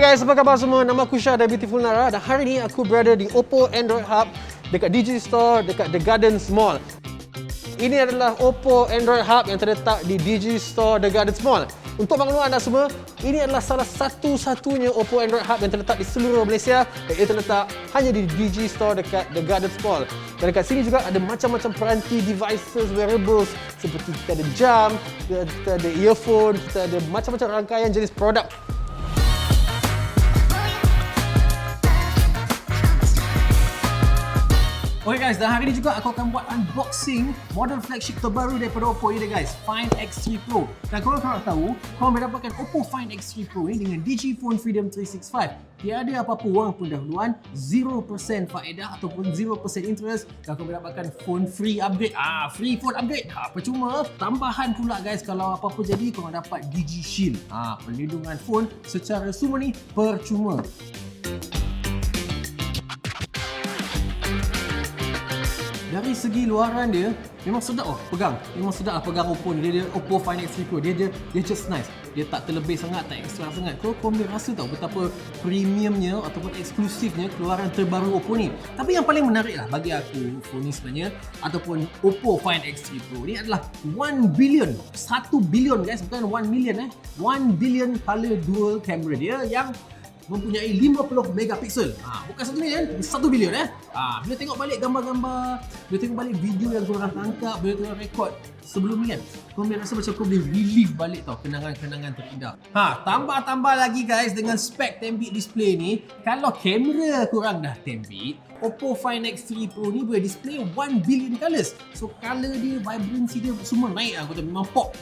guys, apa khabar semua? Nama aku Syah dari Beautiful Nara dan hari ni aku berada di OPPO Android Hub dekat Digi Store dekat The Gardens Mall. Ini adalah OPPO Android Hub yang terletak di Digi Store The Gardens Mall. Untuk maklumat anda semua, ini adalah salah satu-satunya OPPO Android Hub yang terletak di seluruh Malaysia dan ia terletak hanya di Digi Store dekat The Gardens Mall. Dan dekat sini juga ada macam-macam peranti devices, wearables seperti kita ada jam, kita ada earphone, kita ada macam-macam rangkaian jenis produk. Okay guys, dan hari ni juga aku akan buat unboxing model flagship terbaru daripada OPPO ni guys, Find X3 Pro. Dan korang nak tahu, korang boleh dapatkan OPPO Find X3 Pro ni dengan Digi Phone Freedom 365. Tiada apa-apa wang pendahuluan, 0% faedah ataupun 0% interest, dan korang boleh dapatkan phone free upgrade. Free phone upgrade. Percuma. Tambahan pula guys, kalau apa-apa jadi korang dapat Digi Shield. Perlindungan phone secara semua ni percuma. Dari segi luaran dia, memang sedap pegang. Memang sedap pegang OPPO ni. Dia OPPO Find X3 Pro. Dia just nice. Dia tak terlebih sangat, tak ekstra sangat. Kau boleh rasa tau betapa premiumnya ataupun eksklusifnya keluaran terbaru OPPO ni. Tapi yang paling menarik lah bagi aku phone ni sebenarnya, ataupun OPPO Find X3 Pro ni adalah 1 billion. 1 billion guys, bukan 1 million 1 billion color dual camera dia yang mempunyai 50 megapiksel. Bukan 1 million, 1 billion Bila tengok balik gambar-gambar, bila tengok balik video yang korang tangkap, bila korang rekod sebelum ni kan, korang boleh rasa macam korang boleh relive balik tau kenangan-kenangan terindah. Tambah-tambah lagi guys dengan spek 10-bit display ni. Kalau kamera korang dah 10-bit, OPPO Find X3 Pro ni boleh display 1 billion colors. So color dia, vibrancy dia semua naik aku tahu, memang pop.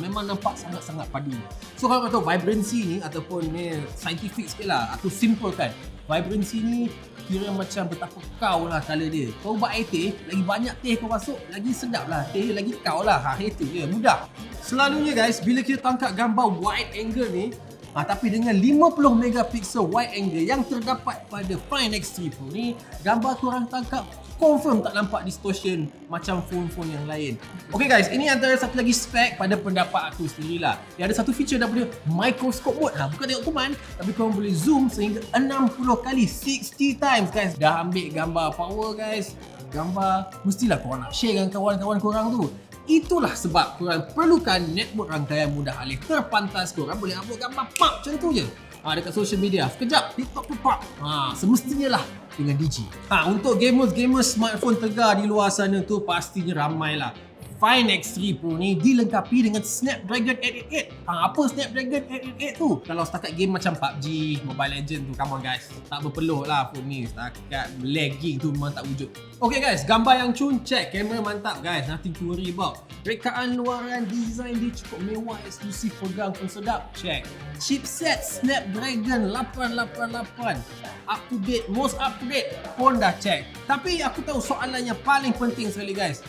Memang nampak sangat-sangat padu. So kalau kau tahu vibrancy ni ataupun ni scientific sikit lah, aku simplekan. Vibrancy ni kira macam betapa kau lah color dia. Kau buat air teh, lagi banyak teh kau masuk, lagi sedap lah. Teh lagi kau lah. Itu je, mudah. Selalunya guys, bila kita tangkap gambar wide angle ni, tapi dengan 50 megapiksel wide angle yang terdapat pada Find X3 Pro ni, gambar korang tangkap confirm tak nampak distortion macam phone-phone yang lain. Okay guys, ini antara satu lagi spek pada pendapat aku sendirilah. Dia ada satu feature daripada microscope mode. Bukan tengok command, tapi korang boleh zoom sehingga 60 kali, 60 times guys. Dah ambil gambar power guys. Gambar mestilah korang nak share dengan kawan-kawan korang tu. Itulah sebab korang perlukan network rangkaian mudah alih terpantas. Korang boleh upload gambar pop macam tu je dekat social media. Sekejap TikTok pop. Semestinya lah dengan Digi. Untuk gamers smartphone tegar di luar sana tu pastinya ramai lah. Find X3 Pro ni dilengkapi dengan Snapdragon 888. Apa Snapdragon 888 tu? Kalau setakat game macam PUBG, Mobile Legends tu, come on guys, tak berpeluh lah phone ni. Setakat lagging tu memang tak wujud. Okay guys, gambar yang cun, check. Kamera mantap guys, nothing to worry about. Rekaan luaran, design dia cukup mewah, eksklusif, pegang pun sedap, check. Chipset Snapdragon 888, up to date, most up to date pun dah check. Tapi aku tahu soalan yang paling penting sekali guys,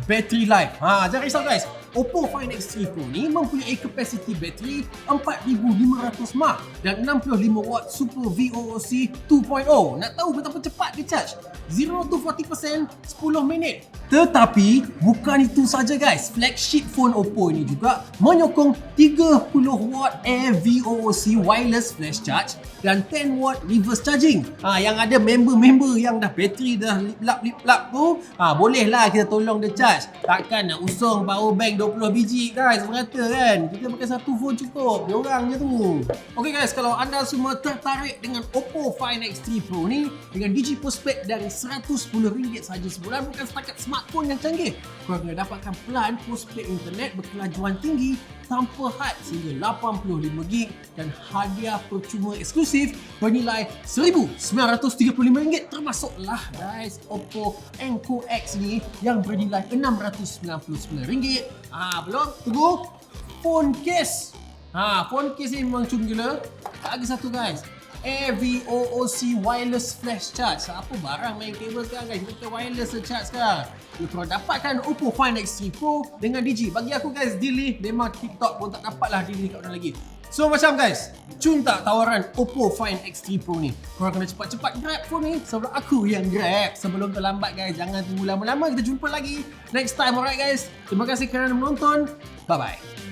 battery life. Jangan risau guys. OPPO Find X3 Pro ni mempunyai kapasiti bateri 4500 mAh dan 65 watt Super VOOC 2.0. Nak tahu betapa cepat dia charge? 0 to 40% 10 minit. Tetapi bukan itu saja guys. Flagship phone OPPO ini juga menyokong 30 watt Air VOOC wireless flash charge dan 10 watt reverse charging. Yang ada member-member yang dah bateri dah lip-lap tu, bolehlah kita tolong dia charge. Takkan nak usung power bank 20 biji guys, merata kan? Kita pakai satu phone cukup, diorang je tu. Okay guys, kalau anda semua tertarik dengan OPPO Find X3 Pro ni dengan Digi Postpaid dari RM110 saja sebulan, bukan setakat smartphone yang canggih, korang boleh dapatkan plan postpaid internet berkelajuan tinggi tanpa had sehingga 85GB dan hadiah percuma eksklusif bernilai RM1,935, termasuklah guys OPPO Enco X ni yang bernilai RM699. Belum? Tunggu. Phone case. Phone case ni memang cun gila. Tak lagi satu guys. Air VOOC wireless flash charge. Apa barang main kabel sekarang guys? Kita wireless charge sekarang. Kalau dapatkan OPPO Find X3 Pro dengan Digi, bagi aku guys, deal ni memang TikTok pun tak dapatlah deal ni kat mana lagi. So macam guys, cun tak tawaran OPPO Find X3 Pro ni? Korang kena cepat-cepat grab phone ni sebelum aku yang grab. Sebelum terlambat guys, jangan tunggu lama-lama. Kita jumpa lagi next time, alright guys. Terima kasih kerana menonton. Bye-bye.